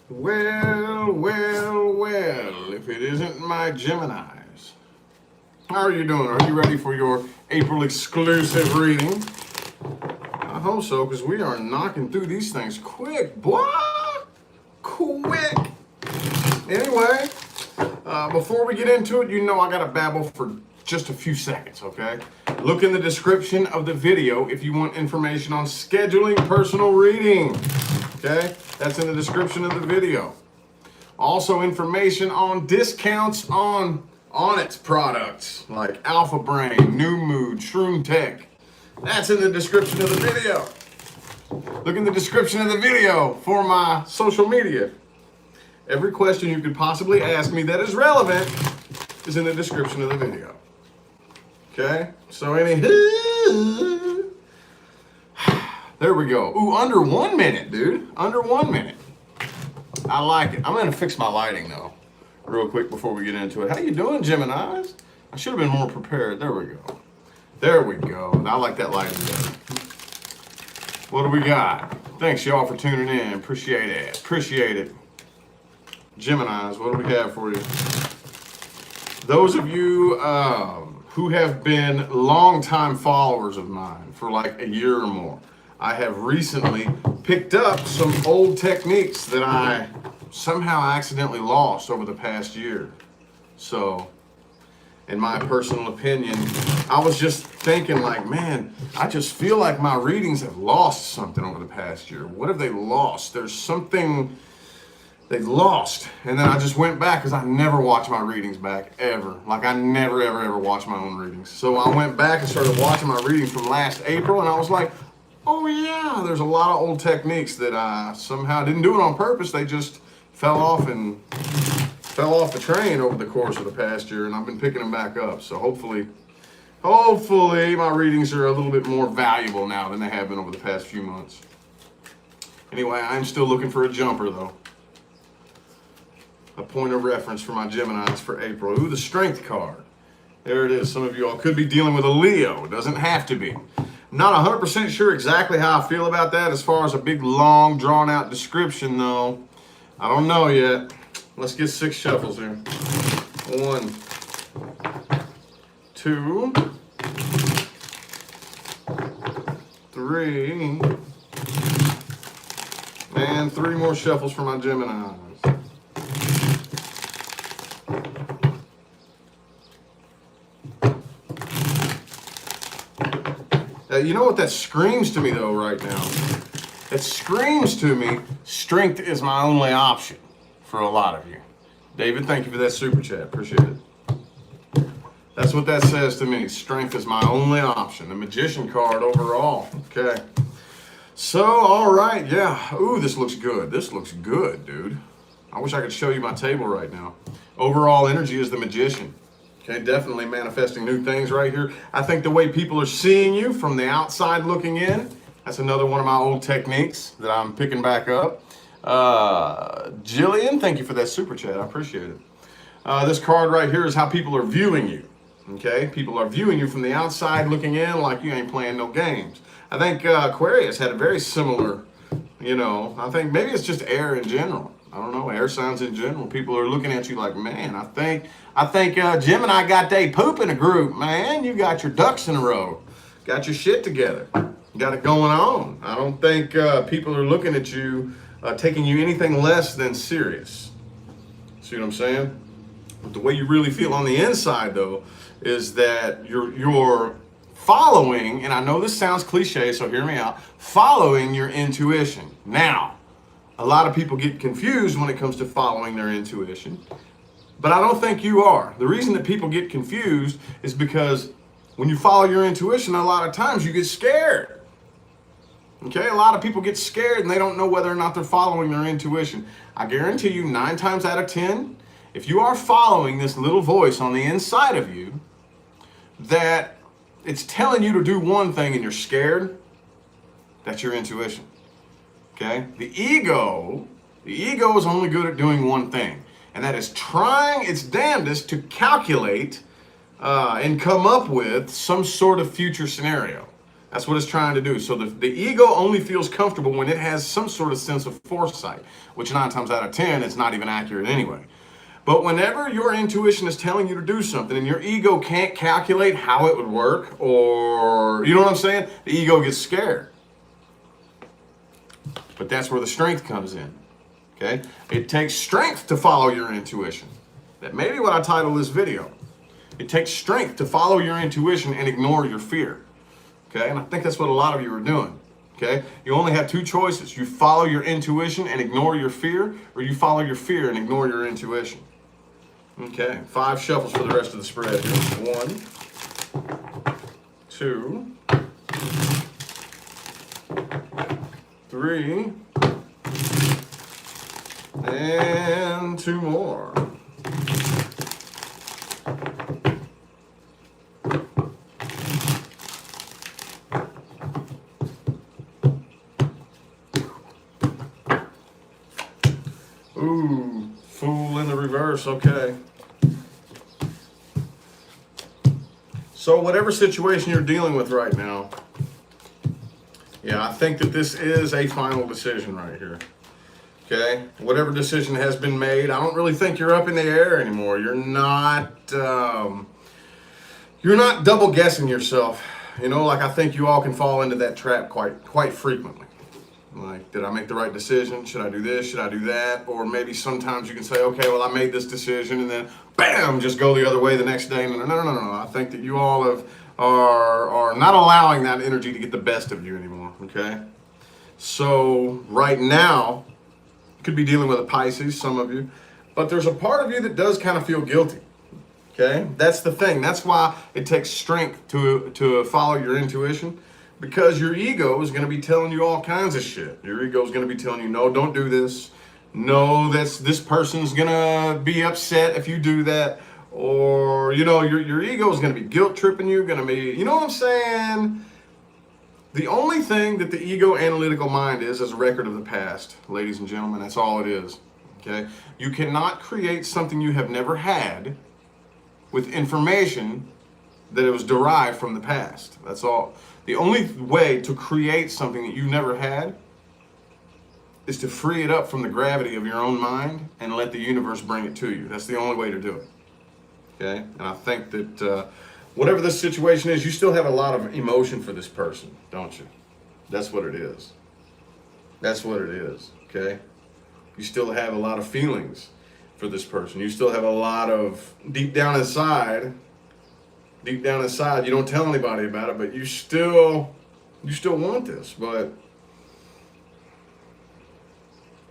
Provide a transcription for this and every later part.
Well, well, well, if it isn't my Geminis. How are you doing? Are you ready for your April exclusive reading? I hope so, because we are knocking through these things quick, boy. Quick. Anyway, before we get into it, you know I gotta babble for just a few seconds, okay? Look in the description of the video if you want information on scheduling personal reading, okay? That's in the description of the video. Also, information on discounts on its products like Alpha Brain, New Mood, Shroom Tech. That's in the description of the video. Look in the description of the video for my social media. Every question you could possibly ask me that is relevant is in the description of the video. Okay? So there we go. Ooh, under 1 minute, dude. Under 1 minute. I like it. I'm gonna fix my lighting though, real quick before we get into it. How you doing, Geminis? I should have been more prepared. There we go. There we go. I like that lighting better. What do we got? Thanks y'all for tuning in. Appreciate it. Appreciate it. Geminis, what do we have for you? Those of you who have been longtime followers of mine for like a year or more, I have recently picked up some old techniques that I somehow accidentally lost over the past year. So, in my personal opinion, I was just thinking like, man, I just feel like my readings have lost something over the past year. What have they lost? There's something they've lost. And then I just went back because I never watch my readings back ever. Like I never, ever watch my own readings. So I went back and started watching my readings from last April and I was like, oh yeah, there's a lot of old techniques that I somehow didn't do it on purpose. They just fell off the train over the course of the past year and I've been picking them back up. So hopefully my readings are a little bit more valuable now than they have been over the past few months. Anyway, I'm still looking for a jumper though. A point of reference for my Geminis for April. Ooh, the Strength card. There it is. Some of you all could be dealing with a Leo. It doesn't have to be. Not 100% sure exactly how I feel about that as far as a big, long, drawn-out description, though. I don't know yet. Let's get 6 shuffles here. 1, 2, 3, and 3 more shuffles for my Geminis. You know what that screams to me though right now? It screams to me, strength is my only option for a lot of you. David, thank you for that super chat. Appreciate it. That's what that says to me. Strength is my only option. The Magician card overall. Okay. So, all right. Yeah. Ooh, this looks good. This looks good, dude. I wish I could show you my table right now. Overall energy is the Magician. Okay, definitely manifesting new things right here. I think the way people are seeing you from the outside looking in, that's another one of my old techniques that I'm picking back up. Jillian, thank you for that super chat. I appreciate it. This card right here is how people are viewing you. Okay, people are viewing you from the outside looking in like you ain't playing no games. I think Aquarius had a very similar, I think maybe it's just air in general. I don't know, air signs in general. People are looking at you like, man, I think Gemini got they poop in a group, man. You got your ducks in a row. Got your shit together. You got it going on. I don't think people are looking at you, taking you anything less than serious. See what I'm saying? But the way you really feel on the inside, though, is that you're following, and I know this sounds cliche, so hear me out, following your intuition. Now, a lot of people get confused when it comes to following their intuition, but I don't think you are. The reason that people get confused is because when you follow your intuition, a lot of times you get scared. Okay, a lot of people get scared and they don't know whether or not they're following their intuition. I guarantee you 9 times out of 10, if you are following this little voice on the inside of you that it's telling you to do one thing and you're scared, that's your intuition. Okay? The ego is only good at doing one thing, and that is trying its damnedest to calculate and come up with some sort of future scenario. That's what it's trying to do. So the ego only feels comfortable when it has some sort of sense of foresight, which 9 times out of 10 is not even accurate anyway. But whenever your intuition is telling you to do something and your ego can't calculate how it would work, or, you know what I'm saying? The ego gets scared. But that's where the strength comes in, okay? It takes strength to follow your intuition. That may be what I title this video. It takes strength to follow your intuition and ignore your fear, okay? And I think that's what a lot of you are doing, okay? You only have 2 choices. You follow your intuition and ignore your fear, or you follow your fear and ignore your intuition. Okay, 5 shuffles for the rest of the spread here. 1, 2, 3, and 2 more. Ooh, Fool in the reverse, okay. So whatever situation you're dealing with right now, yeah, I think that this is a final decision right here. Okay, whatever decision has been made, I don't really think you're up in the air anymore. You're not double guessing yourself. You know, like I think you all can fall into that trap quite frequently. Like, did I make the right decision? Should I do this? Should I do that? Or maybe sometimes you can say, okay, well, I made this decision, and then bam, just go the other way the next day. No. I think that you all are not allowing that energy to get the best of you anymore. Okay, so right now, you could be dealing with a Pisces, some of you, but there's a part of you that does kind of feel guilty. Okay, that's the thing. That's why it takes strength to follow your intuition. Because your ego is going to be telling you all kinds of shit. Your ego is going to be telling you, no, don't do this. No, this person's going to be upset if you do that. Or, you know, your ego is going to be guilt tripping you, going to be, you know what I'm saying? The only thing that the ego analytical mind is a record of the past, ladies and gentlemen. That's all it is, okay? You cannot create something you have never had with information that it was derived from the past. That's all. The only way to create something that you never had is to free it up from the gravity of your own mind and let the universe bring it to you. That's the only way to do it. Okay? And I think that whatever this situation is, you still have a lot of emotion for this person, don't you? That's what it is. That's what it is. Okay? You still have a lot of feelings for this person. You still have a lot of, deep down inside, you don't tell anybody about it, but you still want this. But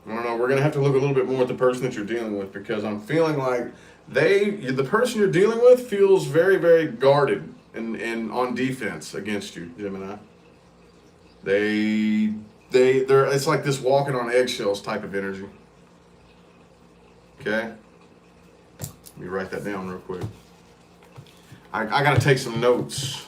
I don't know, we're gonna have to look a little bit more at the person that you're dealing with, because I'm feeling like the person you're dealing with feels very, very guarded and on defense against you, Gemini. They're it's like this walking on eggshells type of energy. Okay? Let me write that down real quick. I got to take some notes.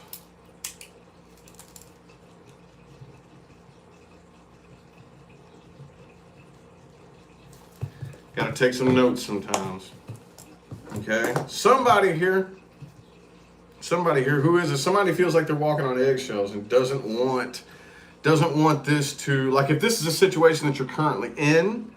Got to take some notes sometimes. Okay? Somebody here, who is it? Somebody feels like they're walking on eggshells and doesn't want this to, like, if this is a situation that you're currently in,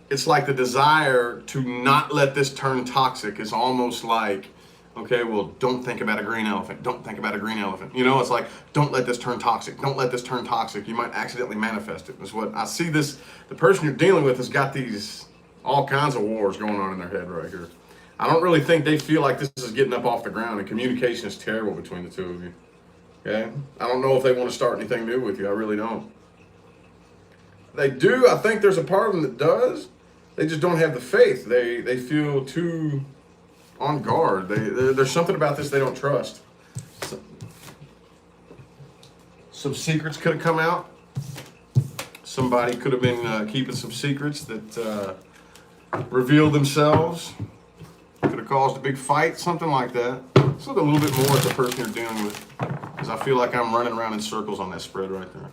it's like the desire to not let this turn toxic is almost like, okay, well, don't think about a green elephant. Don't think about a green elephant. You know, it's like, don't let this turn toxic. Don't let this turn toxic. You might accidentally manifest it. Is what I see. The person you're dealing with has got these all kinds of wars going on in their head right here. I don't really think they feel like this is getting up off the ground, and communication is terrible between the two of you. Okay? I don't know if they want to start anything new with you. I really don't. They do. I think there's a part of them that does. They just don't have the faith. They feel too on guard. There's something about this they don't trust. Some secrets could have come out. Somebody could have been keeping some secrets that revealed themselves. Could have caused a big fight, something like that. Let's look a little bit more at the person you're dealing with, because I feel like I'm running around in circles on that spread right there.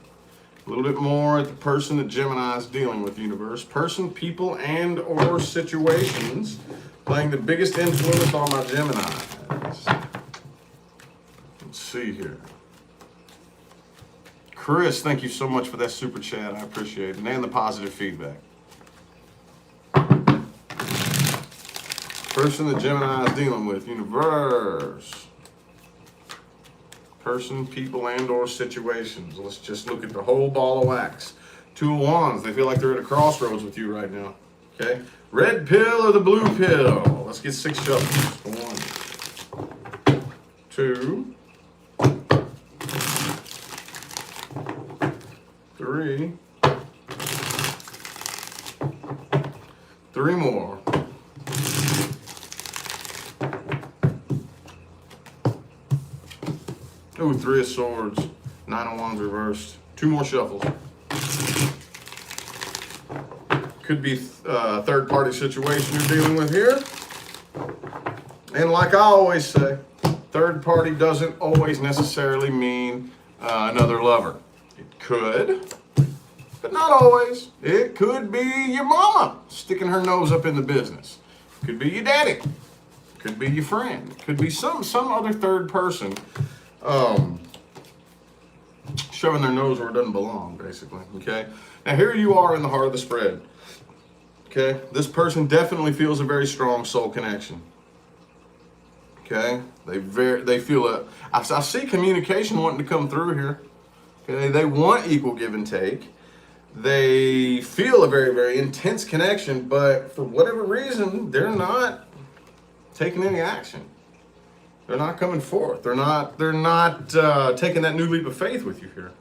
A little bit more at the person that Gemini is dealing with, universe. Person, people, and or situations playing the biggest influence on my Gemini. Let's see here. Chris, thank you so much for that super chat. I appreciate it. And the positive feedback. Person that Gemini is dealing with. Universe. Person, people, and or situations. Let's just look at the whole ball of wax. Two of Wands. They feel like they're at a crossroads with you right now. Okay? Red pill or the blue pill? Let's get 6 shuffles. 1, 2, 3. 3 more. Ooh, 3 of Swords. 9 of Wands reversed. 2 more shuffles. Could be a third-party situation you're dealing with here. And like I always say, third party doesn't always necessarily mean another lover. It could, but not always. It could be your mama sticking her nose up in the business. It could be your daddy. It could be your friend. It could be some other third person shoving their nose where it doesn't belong, basically. Okay. Now here you are in the heart of the spread. Okay. This person definitely feels a very strong soul connection. Okay. They feel I see communication wanting to come through here. Okay. They want equal give and take. They feel a very, very intense connection, but for whatever reason, they're not taking any action. They're not coming forth. They're not taking that new leap of faith with you here.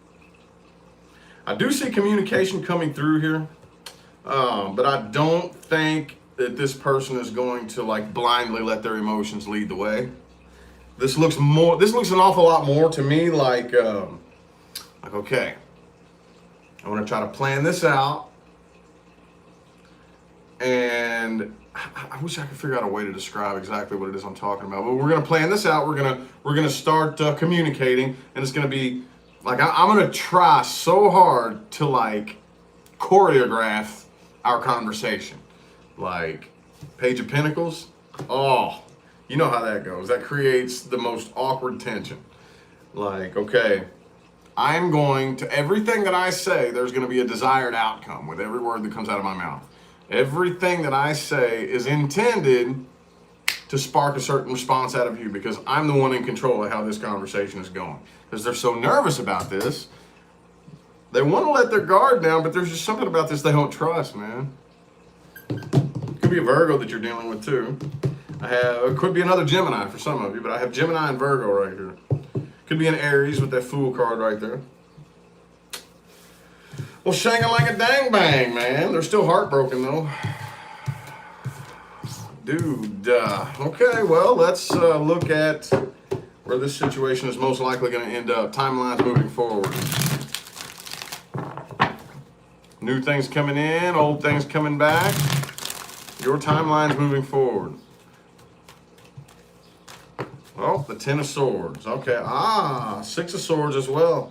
I do see communication coming through here, but I don't think that this person is going to like blindly let their emotions lead the way. This looks an awful lot more to me like okay, I want to try to plan this out, and I wish I could figure out a way to describe exactly what it is I'm talking about. But we're gonna plan this out. We're gonna start communicating, and it's gonna be like I'm gonna try so hard to like choreograph our conversation, like Page of Pentacles. Oh, you know how that goes. That creates the most awkward tension. Like, okay, I'm going to, everything that I say, there's going to be a desired outcome with every word that comes out of my mouth. Everything that I say is intended to spark a certain response out of you because I'm the one in control of how this conversation is going. Because they're so nervous about this. They want to let their guard down, but there's just something about this they don't trust, man. It could be a Virgo that you're dealing with too. It could be another Gemini for some of you, but I have Gemini and Virgo right here. Could be an Aries with that Fool card right there. Well, shang-a-lang-a-dang bang, man. They're still heartbroken though. Dude, okay, well, let's look at where this situation is most likely going to end up. Timelines moving forward. New things coming in, old things coming back. Your timeline's moving forward. Oh, the 10 of Swords. Okay, 6 of Swords as well.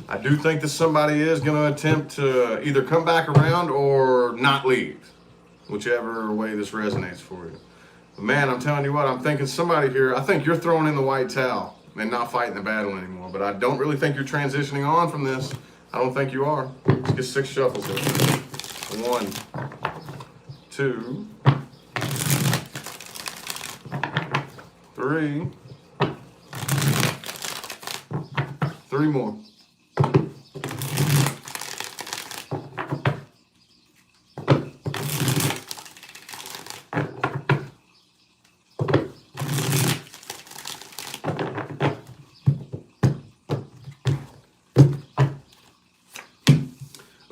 I do think that somebody is going to attempt to either come back around or not leave. Whichever way this resonates for you. But man, I'm telling you what, I'm thinking somebody here, I think you're throwing in the white towel and not fighting the battle anymore. But I don't really think you're transitioning on from this. I don't think you are. Let's get 6 shuffles here. 1, 2, 3. 3 more.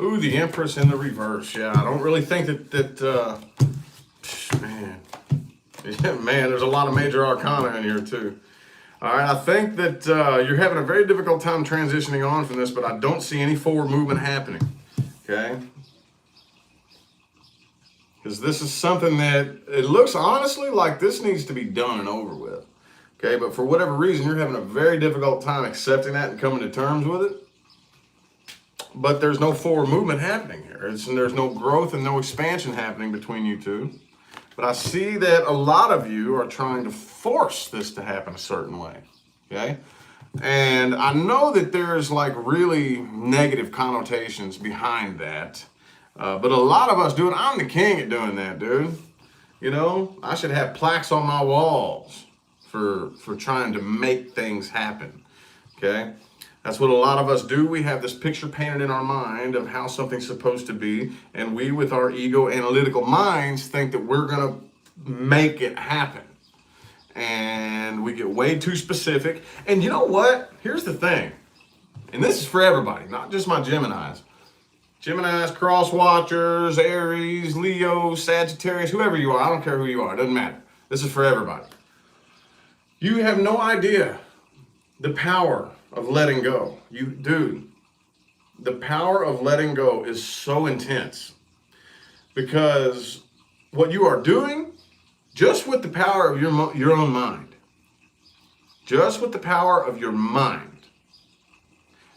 Ooh, the Empress in the reverse. Yeah, I don't really think man, there's a lot of major arcana in here too. All right, I think that you're having a very difficult time transitioning on from this, but I don't see any forward movement happening, okay? Because this is something that, it looks honestly like this needs to be done and over with, okay? But for whatever reason, you're having a very difficult time accepting that and coming to terms with it. But there's no forward movement happening here. There's no growth and no expansion happening between you two. But I see that a lot of you are trying to force this to happen a certain way, okay? And I know that there's like really negative connotations behind that. But a lot of us do it. I'm the king at doing that, dude. You know, I should have plaques on my walls for trying to make things happen, okay? That's what a lot of us do. We have this picture painted in our mind of how something's supposed to be, and we, with our ego analytical minds, think that we're gonna make it happen. And we get way too specific. And you know what? Here's the thing, and this is for everybody, not just my Geminis. Geminis, cross watchers, Aries, Leo, Sagittarius, whoever you are, I don't care who you are, it doesn't matter. This is for everybody. You have no idea the power of letting go. Dude, the power of letting go is so intense, because what you are doing, just with the power of your own mind, just with the power of your mind.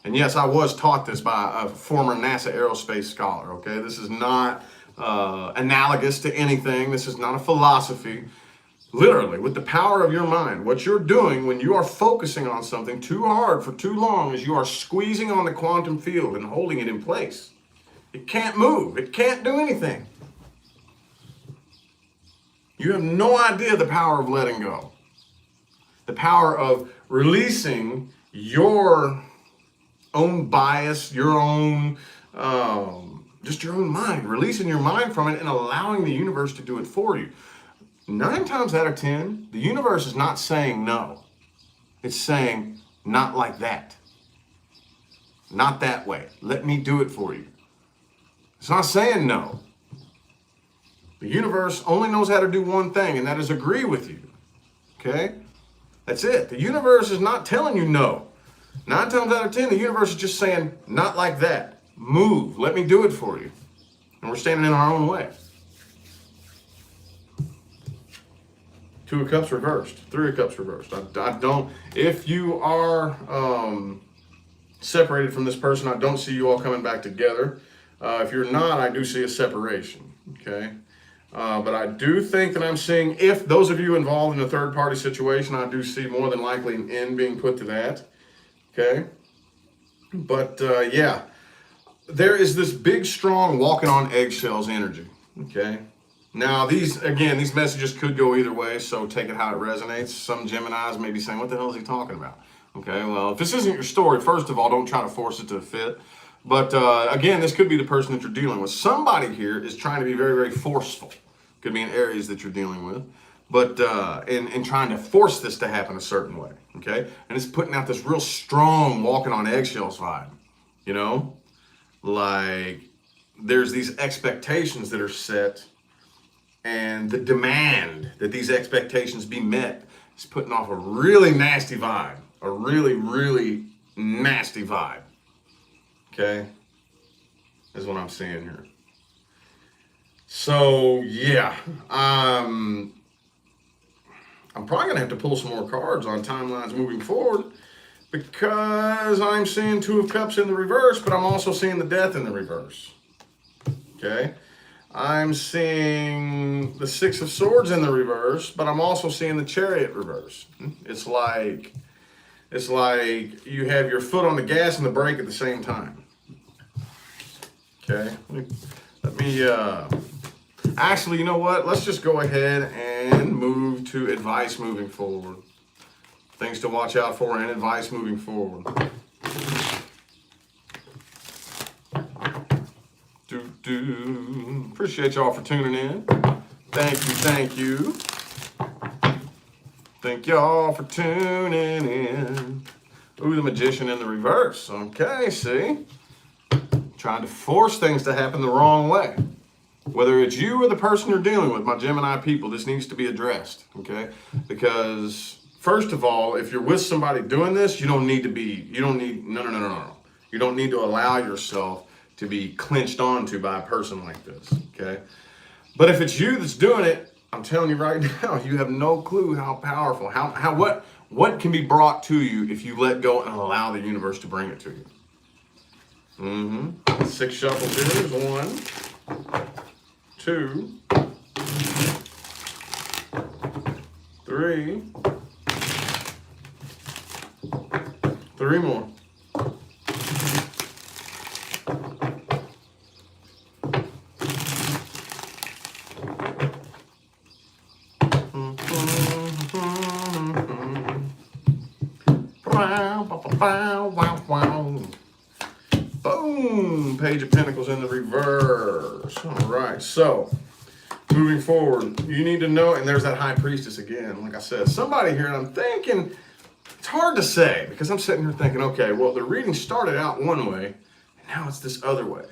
And yes, I was taught this by a former NASA aerospace scholar, okay? This is not analogous to anything. This is not a philosophy. Literally, with the power of your mind, what you're doing when you are focusing on something too hard for too long is you are squeezing on the quantum field and holding it in place. It can't move. It can't do anything. You have no idea the power of letting go. The power of releasing your own bias, your own, just your own mind, releasing your mind from it and allowing the universe to do it for you. 9 times out of 10, the universe is not saying no. It's saying, not like that. Not that way. Let me do it for you. It's not saying no. The universe only knows how to do one thing, and that is agree with you. Okay? That's it. The universe is not telling you no. 9 times out of 10, the universe is just saying, not like that. Move. Let me do it for you. And we're standing in our own way. 2 of Cups reversed. 3 of Cups reversed. I don't, if you are separated from this person, I don't see you all coming back together. If you're not, I do see a separation. Okay? But I do think that I'm seeing, if those of you involved in a third-party situation, I do see more than likely an end being put to that. Okay? But, yeah. There is this big, strong, walking on eggshells energy. Okay? Now, these messages could go either way, so take it how it resonates. Some Geminis may be saying, what the hell is he talking about? Okay, well, if this isn't your story, first of all, don't try to force it to fit. But, again, this could be the person that you're dealing with. Somebody here is trying to be very, very forceful. Could be in areas that you're dealing with. But in trying to force this to happen a certain way, okay? And it's putting out this real strong walking on eggshells vibe, you know? Like, there's these expectations that are set, and the demand that these expectations be met is putting off a really nasty vibe. A really, really nasty vibe. Okay? Is what I'm seeing here. So, yeah. I'm probably going to have to pull some more cards on timelines moving forward, because I'm seeing 2 of Cups in the reverse, but I'm also seeing the Death in the reverse. Okay? I'm seeing the 6 of Swords in the reverse, but I'm also seeing the Chariot reverse. It's like you have your foot on the gas and the brake at the same time. Okay? Let me actually, you know what? Let's just go ahead and move to advice moving forward. Things to watch out for and advice moving forward. Appreciate y'all for tuning in. Thank you. Thank y'all for tuning in. Ooh, the Magician in the reverse. Okay, see? Trying to force things to happen the wrong way. Whether it's you or the person you're dealing with, my Gemini people, this needs to be addressed, okay? Because, first of all, if you're with somebody doing this, no. You don't need to allow yourself to be clinched onto by a person like this, okay? But if it's you that's doing it, I'm telling you right now, you have no clue how powerful, what can be brought to you if you let go and allow the universe to bring it to you. 6 shuffles here. 1, 2, 3. 3 more. Boom! Page of Pentacles in the reverse. All right, so moving forward, you need to know, and there's that High Priestess again. Like I said, somebody here, and I'm thinking, it's hard to say because I'm sitting here thinking, okay, well, the reading started out one way, and now it's this other way.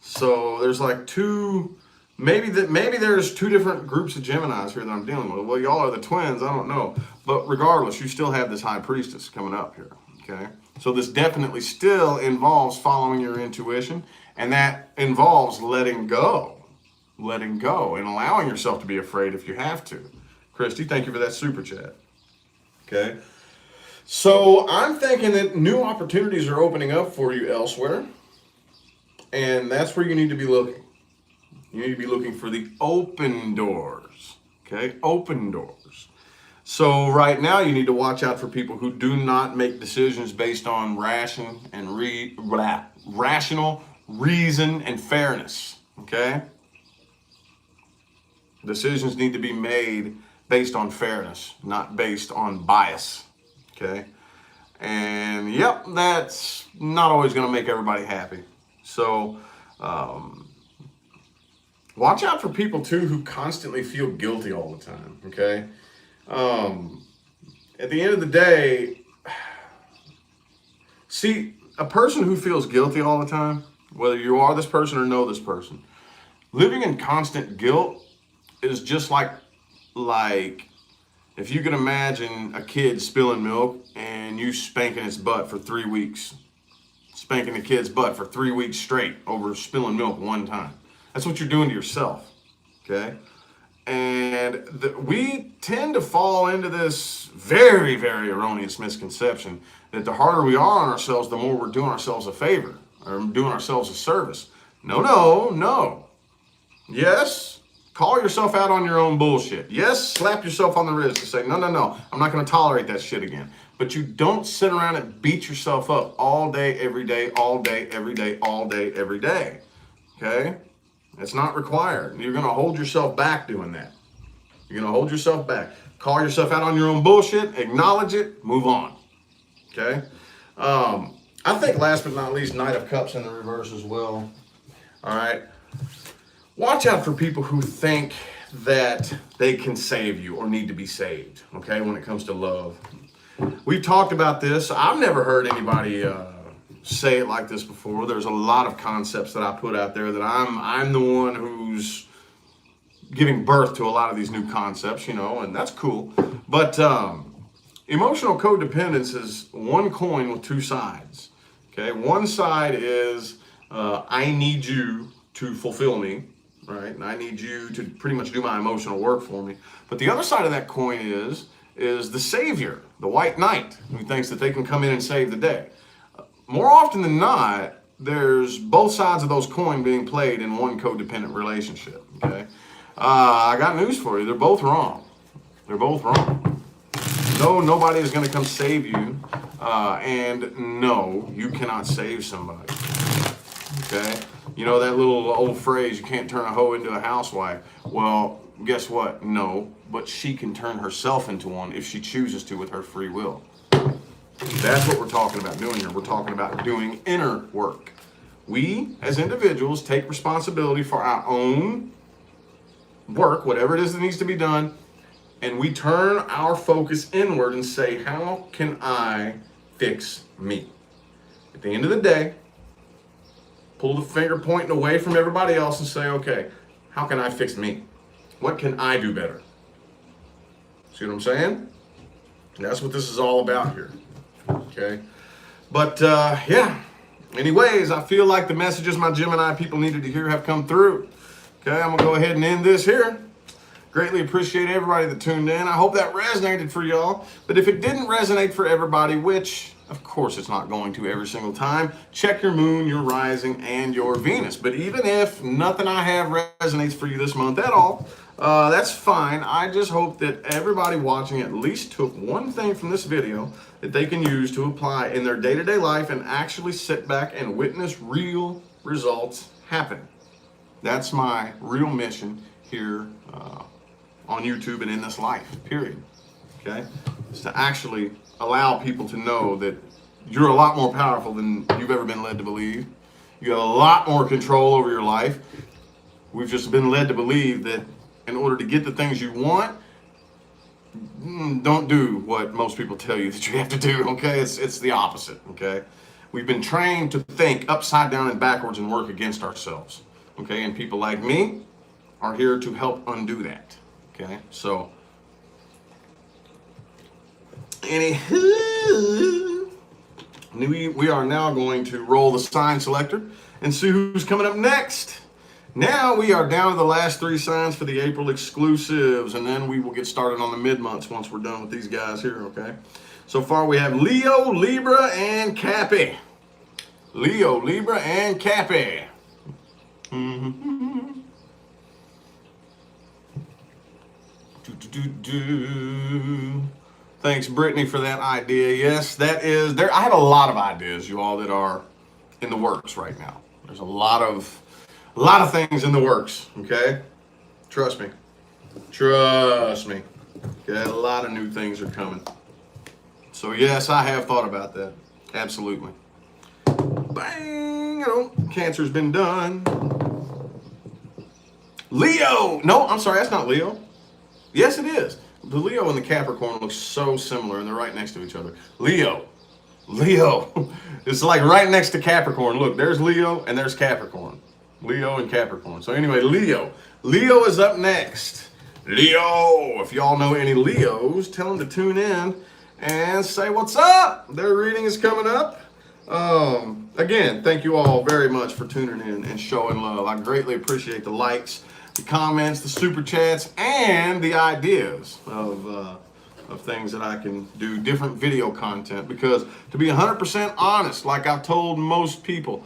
So there's like two, maybe there's 2 different groups of Geminis here that I'm dealing with. Well, y'all are the twins, I don't know. But regardless, you still have this High Priestess coming up here, okay? So this definitely still involves following your intuition, and that involves letting go, and allowing yourself to be afraid if you have to. Christy, thank you for that super chat. Okay, so I'm thinking that new opportunities are opening up for you elsewhere, and that's where you need to be looking. You need to be looking for the open doors, okay? Open doors. So right now you need to watch out for people who do not make decisions based on rational reason and fairness, okay? Decisions need to be made based on fairness, not based on bias, okay? And yep, that's not always gonna make everybody happy. So watch out for people too who constantly feel guilty all the time, okay? At the end of the day, see, a person who feels guilty all the time, whether you are this person or know this person, living in constant guilt is just like if you can imagine a kid spilling milk and you spanking its butt for 3 weeks, spanking the kid's butt for 3 weeks straight over spilling milk one time. That's what you're doing to yourself, okay? And we tend to fall into this very, very erroneous misconception that the harder we are on ourselves, the more we're doing ourselves a favor or doing ourselves a service. No. Yes, call yourself out on your own bullshit. Yes, slap yourself on the wrist and say, no, I'm not going to tolerate that shit again. But you don't sit around and beat yourself up all day, every day, all day, every day, all day, every day, okay? It's not required. You're going to hold yourself back doing that. You're going to hold yourself back. Call yourself out on your own bullshit, acknowledge it, move on. Okay? I think last but not least, Knight of Cups in the reverse as well. All right? Watch out for people who think that they can save you or need to be saved, okay, when it comes to love. We've talked about this. I've never heard anybody say it like this before. There's a lot of concepts that I put out there that I'm the one who's giving birth to a lot of these new concepts, you know, and that's cool. But emotional codependence is one coin with 2 sides. Okay, one side is I need you to fulfill me, right? And I need you to pretty much do my emotional work for me. But the other side of that coin is the savior, the white knight, who thinks that they can come in and save the day. More often than not, there's both sides of those coins being played in one codependent relationship, okay? I got news for you. They're both wrong. They're both wrong. No, nobody is going to come save you, and no, you cannot save somebody, okay? You know that little old phrase, you can't turn a hoe into a housewife. Well, guess what? No, but she can turn herself into one if she chooses to with her free will. That's what we're talking about doing here. We're talking about doing inner work. We, as individuals, take responsibility for our own work, whatever it is that needs to be done, and we turn our focus inward and say, how can I fix me? At the end of the day, pull the finger pointing away from everybody else and say, okay, how can I fix me? What can I do better? See what I'm saying? That's what this is all about here. Okay, but yeah, anyways, I feel like the messages my Gemini people needed to hear have come through. Okay, I'm gonna go ahead and end this here. Greatly appreciate everybody that tuned in. I hope that resonated for y'all, but if it didn't resonate for everybody, which of course it's not going to every single time, check your moon, your rising, and your Venus. But even if nothing I have resonates for you this month at all, That's fine. I just hope that everybody watching at least took one thing from this video that they can use to apply in their day-to-day life and actually sit back and witness real results happen. That's my real mission here on YouTube and in this life, period. Okay? Is to actually allow people to know that you're a lot more powerful than you've ever been led to believe. You have a lot more control over your life. We've just been led to believe that in order to get the things you want, don't do what most people tell you that you have to do, okay? It's the opposite, okay? We've been trained to think upside down and backwards and work against ourselves, okay? And people like me are here to help undo that, okay? So, anywho, we are now going to roll the sign selector and see who's coming up next. Now we are down to the last 3 signs for the April exclusives, and then we will get started on the mid-months once we're done with these guys here, okay? So far we have Leo, Libra, and Cappy. Leo, Libra, and Cappy. Thanks, Brittany, for that idea. Yes, that is there. I have a lot of ideas, you all, that are in the works right now. There's a lot of things in the works, okay? Trust me. Trust me. Okay, a lot of new things are coming. So yes, I have thought about that. Absolutely. Bang! Cancer's been done. Leo! No, I'm sorry, that's not Leo. Yes, it is. The Leo and the Capricorn look so similar, and they're right next to each other. Leo. It's like right next to Capricorn. Look, there's Leo and there's Capricorn. Leo and Capricorn. So anyway, Leo is up next. Leo, if y'all know any Leos, tell them to tune in and say what's up. Their reading is coming up. Again, thank you all very much for tuning in and showing love. I greatly appreciate the likes, the comments, the super chats, and the ideas of things that I can do different video content. Because to be 100% honest, like I've told most people,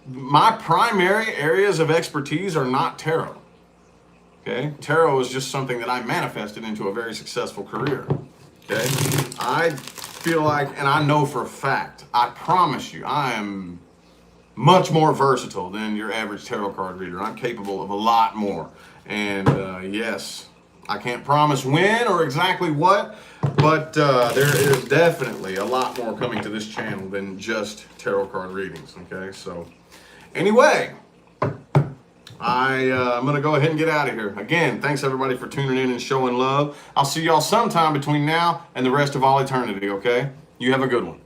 my primary areas of expertise are not tarot. Okay? Tarot is just something that I manifested into a very successful career. Okay? I feel like, and I know for a fact, I promise you, I am much more versatile than your average tarot card reader. I'm capable of a lot more. And yes, I can't promise when or exactly what, but there is definitely a lot more coming to this channel than just tarot card readings. Okay? So, anyway, I'm going to go ahead and get out of here. Again, thanks everybody for tuning in and showing love. I'll see y'all sometime between now and the rest of all eternity, okay? You have a good one.